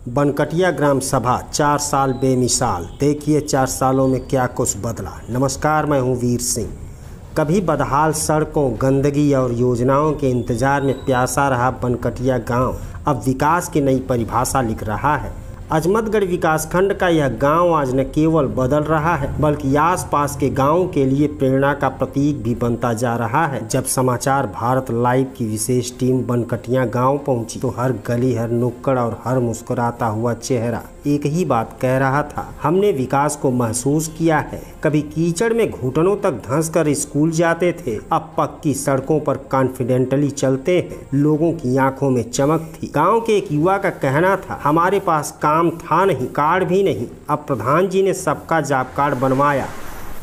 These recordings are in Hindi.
बनकटिया ग्राम सभा 4 साल बेमिसाल। देखिए 4 सालों में क्या कुछ बदला। नमस्कार, मैं हूं वीर सिंह। कभी बदहाल सड़कों, गंदगी और योजनाओं के इंतजार में प्यासा रहा बनकटिया गांव अब विकास की नई परिभाषा लिख रहा है। अजमतगढ़ विकासखंड का यह गांव आज न केवल बदल रहा है बल्कि आसपास के गांवों के लिए प्रेरणा का प्रतीक भी बनता जा रहा है। जब समाचार भारत लाइव की विशेष टीम बनकटिया गांव पहुंची तो हर गली, हर नुक्कड़ और हर मुस्कुराता हुआ चेहरा एक ही बात कह रहा था, हमने विकास को महसूस किया है। कभी कीचड़ में घुटनों तक धंस कर स्कूल जाते थे, अब पक्की सड़कों पर कॉन्फिडेंटली चलते हैं। लोगों की आंखों में चमक थी। गांव के एक युवा का कहना था, हमारे पास काम था नहीं, कार्ड भी नहीं। अब प्रधान जी ने सबका जॉब कार्ड बनवाया।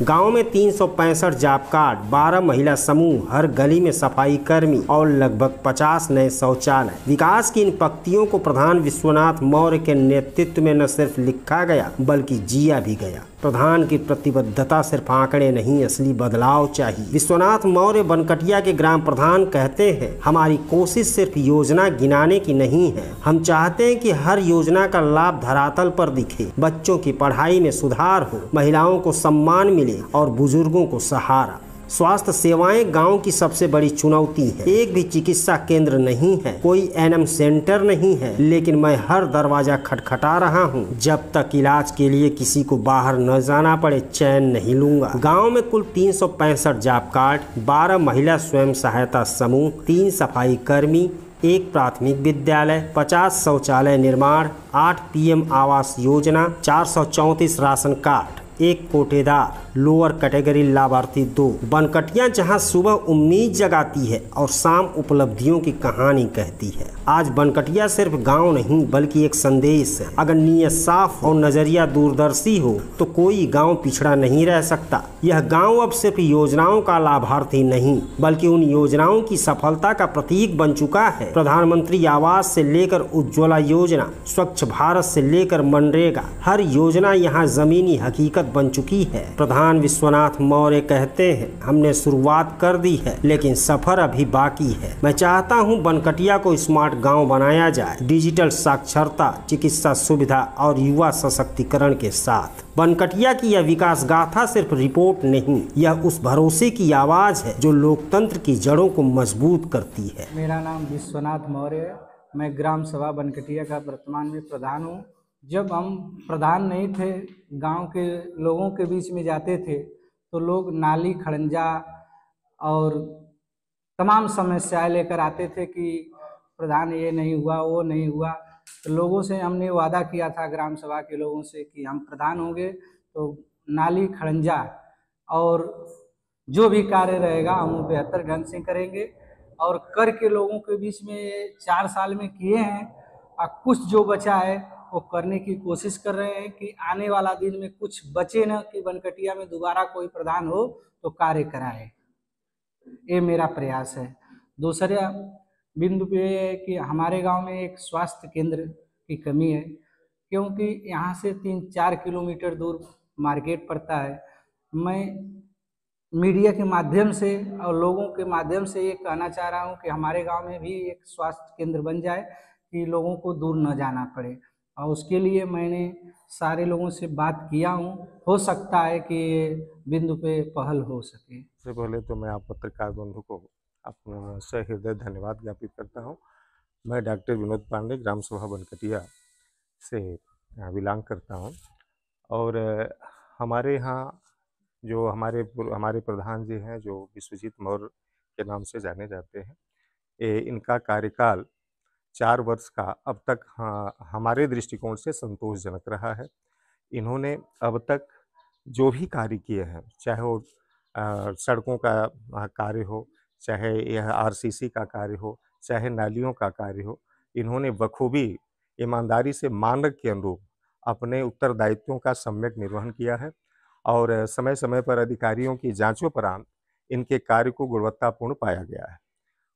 गांव में 365 जॉब कार्ड, 12 महिला समूह, हर गली में सफाई कर्मी और लगभग 50 नए शौचालय। विकास की इन पंक्तियों को प्रधान विश्वनाथ मौर्य के नेतृत्व में न सिर्फ लिखा गया बल्कि जिया भी गया। प्रधान की प्रतिबद्धता सिर्फ आंकड़े नहीं, असली बदलाव चाहिए। विश्वनाथ मौर्य बनकटिया के ग्राम प्रधान कहते हैं, हमारी कोशिश सिर्फ योजना गिनाने की नहीं है। हम चाहते हैं कि हर योजना का लाभ धरातल पर दिखे, बच्चों की पढ़ाई में सुधार हो, महिलाओं को सम्मान मिले और बुजुर्गों को सहारा। स्वास्थ्य सेवाएं गांव की सबसे बड़ी चुनौती है। एक भी चिकित्सा केंद्र नहीं है, कोई एनएम सेंटर नहीं है, लेकिन मैं हर दरवाजा खटखटा रहा हूं। जब तक इलाज के लिए किसी को बाहर न जाना पड़े, चैन नहीं लूंगा। गांव में कुल 365 जॉब कार्ड, 12 महिला स्वयं सहायता समूह, 3 सफाई कर्मी, 1 प्राथमिक विद्यालय, 50 शौचालय निर्माण, 8 PM Awas Yojana, 434 ration card, 1 कोटेदार, lower category लाभार्थी 2। बनकटिया जहां सुबह उम्मीद जगाती है और शाम उपलब्धियों की कहानी कहती है। आज बनकटिया सिर्फ गांव नहीं बल्कि एक संदेश है। अगर नीयत साफ और नजरिया दूरदर्शी हो तो कोई गांव पिछड़ा नहीं रह सकता। यह गांव अब सिर्फ योजनाओं का लाभार्थी नहीं बल्कि उन योजनाओं की सफलता का प्रतीक बन चुका है। प्रधानमंत्री आवास से लेकर उज्ज्वला योजना, स्वच्छ भारत से लेकर मनरेगा, हर योजना यहाँ जमीनी हकीकत बन चुकी है। प्रधान विश्वनाथ मौर्य कहते हैं, हमने शुरुआत कर दी है लेकिन सफर अभी बाकी है। मैं चाहता हूं बनकटिया को स्मार्ट गांव बनाया जाए, डिजिटल साक्षरता, चिकित्सा सुविधा और युवा सशक्तिकरण के साथ। बनकटिया की यह विकास गाथा सिर्फ रिपोर्ट नहीं, यह उस भरोसे की आवाज है जो लोकतंत्र की जड़ों को मजबूत करती है। मेरा नाम विश्वनाथ मौर्य है। मैं ग्राम सभा बनकटिया का वर्तमान में प्रधान हूँ। जब हम प्रधान नहीं थे, गांव के लोगों के बीच में जाते थे तो लोग नाली, खड़ंजा और तमाम समस्याएं लेकर आते थे कि प्रधान ये नहीं हुआ, वो नहीं हुआ। तो लोगों से हमने वादा किया था, ग्राम सभा के लोगों से, कि हम प्रधान होंगे तो नाली, खड़ंजा और जो भी कार्य रहेगा हम बेहतर ढंग से करेंगे। और कर के लोगों के बीच में 4 साल में किए हैं और कुछ जो बचा है वो करने की कोशिश कर रहे हैं कि आने वाला दिन में कुछ बचे न कि बनकटिया में दोबारा कोई प्रधान हो तो कार्य कराए। ये मेरा प्रयास है। दूसरा बिंदु पे ये है कि हमारे गांव में एक स्वास्थ्य केंद्र की कमी है, क्योंकि यहाँ से 3-4 किलोमीटर दूर मार्केट पड़ता है। मैं मीडिया के माध्यम से और लोगों के माध्यम से ये कहना चाह रहा हूँ कि हमारे गांव में भी एक स्वास्थ्य केंद्र बन जाए कि लोगों को दूर न जाना पड़े। और उसके लिए मैंने सारे लोगों से बात किया हूँ। हो सकता है कि ये बिंदु पे पहल हो सके। सबसे पहले तो मैं आप पत्रकार बंधु को अपना सहृदय धन्यवाद ज्ञापित करता हूँ। मैं डॉक्टर विनोद पांडे ग्राम सभा बनकटिया से बिलोंग करता हूँ और हमारे यहाँ जो हमारे प्रधान जी हैं, जो विश्वजीत मौर्य के नाम से जाने जाते हैं, इनका कार्यकाल 4 वर्ष का अब तक हमारे दृष्टिकोण से संतोषजनक रहा है। इन्होंने अब तक जो भी कार्य किए हैं, चाहे वो सड़कों का कार्य हो, चाहे यह आरसीसी का कार्य हो, चाहे नालियों का कार्य हो, इन्होंने बखूबी ईमानदारी से मानक के अनुरूप अपने उत्तरदायित्वों का सम्यक निर्वहन किया है और समय समय पर अधिकारियों की जांचोपरांत इनके कार्य को गुणवत्तापूर्ण पाया गया है।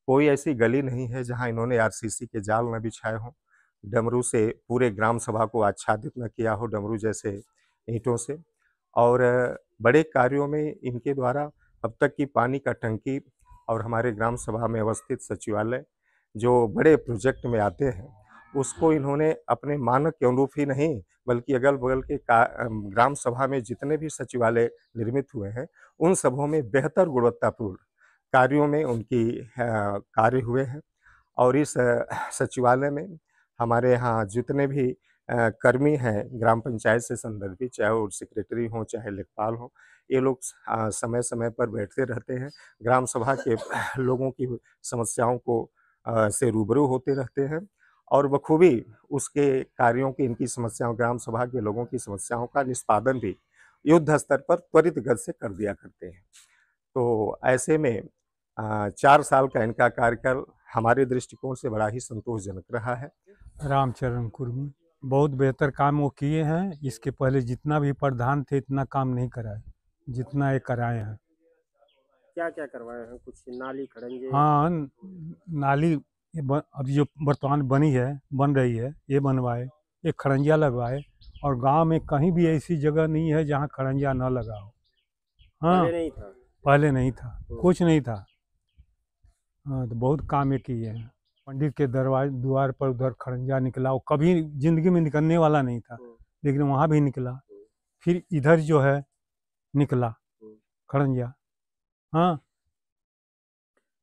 कोई ऐसी गली नहीं है जहां इन्होंने आरसीसी के जाल न बिछाए हों, डमरू से पूरे ग्राम सभा को आच्छादित न किया हो, डमरू जैसे ईंटों से। और बड़े कार्यों में इनके द्वारा अब तक की पानी का टंकी और हमारे ग्राम सभा में अवस्थित सचिवालय जो बड़े प्रोजेक्ट में आते हैं, उसको इन्होंने अपने मानक के अनुरूप ही नहीं, बल्कि अगल-बगल के ग्राम सभा में जितने भी सचिवालय निर्मित हुए हैं, उन सबों में बेहतर गुणवत्तापूर्ण कार्यों में उनकी कार्य हुए हैं। और इस सचिवालय में हमारे यहाँ जितने भी कर्मी हैं ग्राम पंचायत से संदर्भित, चाहे वो सेक्रेटरी हों, चाहे लेखपाल हों, ये लोग समय-समय पर बैठते रहते हैं। ग्राम सभा के लोगों की समस्याओं को से रूबरू होते रहते हैं और बखूबी उसके कार्यों की, इनकी समस्याओं, ग्राम सभा के लोगों की समस्याओं का निष्पादन भी युद्ध स्तर पर त्वरित गति से कर दिया करते हैं। तो ऐसे में 4 साल का इनका कार्यकाल हमारे दृष्टिकोण से बड़ा ही संतोषजनक रहा है। रामचरण कुर्मी बहुत बेहतर काम वो किए हैं। इसके पहले जितना भी प्रधान थे इतना काम नहीं कराए जितना ये कराए हैं। क्या-क्या करवाए हैं? कुछ नाली खड़ंजे? हाँ, नाली अब जो वर्तमान बनी है, बन रही है, ये बनवाए, एक खड़ंजा लगवाए। और गांव में कहीं भी ऐसी जगह नहीं है जहां खड़ंजा न लगा हो। हाँ, पहले नहीं था। पहले नहीं था, कुछ नहीं था। हाँ, तो बहुत काम ये किए हैं। पंडित के द्वार पर उधर खड़ंजा निकला, वो कभी जिंदगी में निकलने वाला नहीं था, लेकिन वहाँ भी निकला। फिर इधर जो है निकला खड़ंजा। हाँ,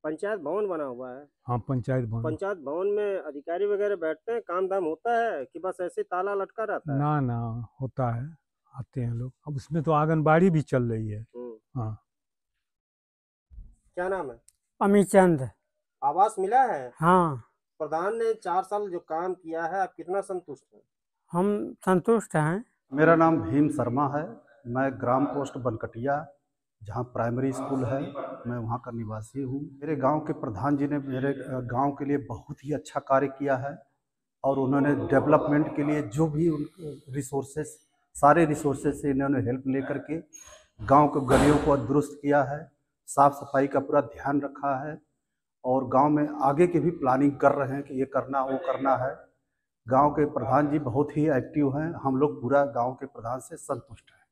पंचायत भवन बना हुआ है। हाँ, पंचायत भवन। पंचायत भवन में अधिकारी वगैरह बैठते हैं, काम धाम होता है कि बस ऐसे ताला लटका रहता है? ना ना, होता है, आते हैं लोग। अब उसमें तो आंगनबाड़ी भी चल रही है। हाँ। क्या नाम है? अमित चंद। आवास मिला है? हाँ, प्रधान ने 4 साल जो काम किया है, आप कितना संतुष्ट हैं? हम संतुष्ट हैं। मेरा नाम भीम शर्मा है। मैं ग्राम पोस्ट बनकटिया, जहाँ प्राइमरी स्कूल है, मैं वहाँ का निवासी हूँ। मेरे गांव के प्रधान जी ने मेरे गांव के लिए बहुत ही अच्छा कार्य किया है और उन्होंने डेवलपमेंट के लिए जो भी रिसोर्सेस, सारे रिसोर्सेस से इन्होंने हेल्प लेकर के गांव के गलियों को दुरुस्त किया है, साफ़ सफाई का पूरा ध्यान रखा है और गांव में आगे की भी प्लानिंग कर रहे हैं कि ये करना वो करना है। गांव के प्रधान जी बहुत ही एक्टिव हैं। हम लोग पूरा गांव के प्रधान से संतुष्ट हैं।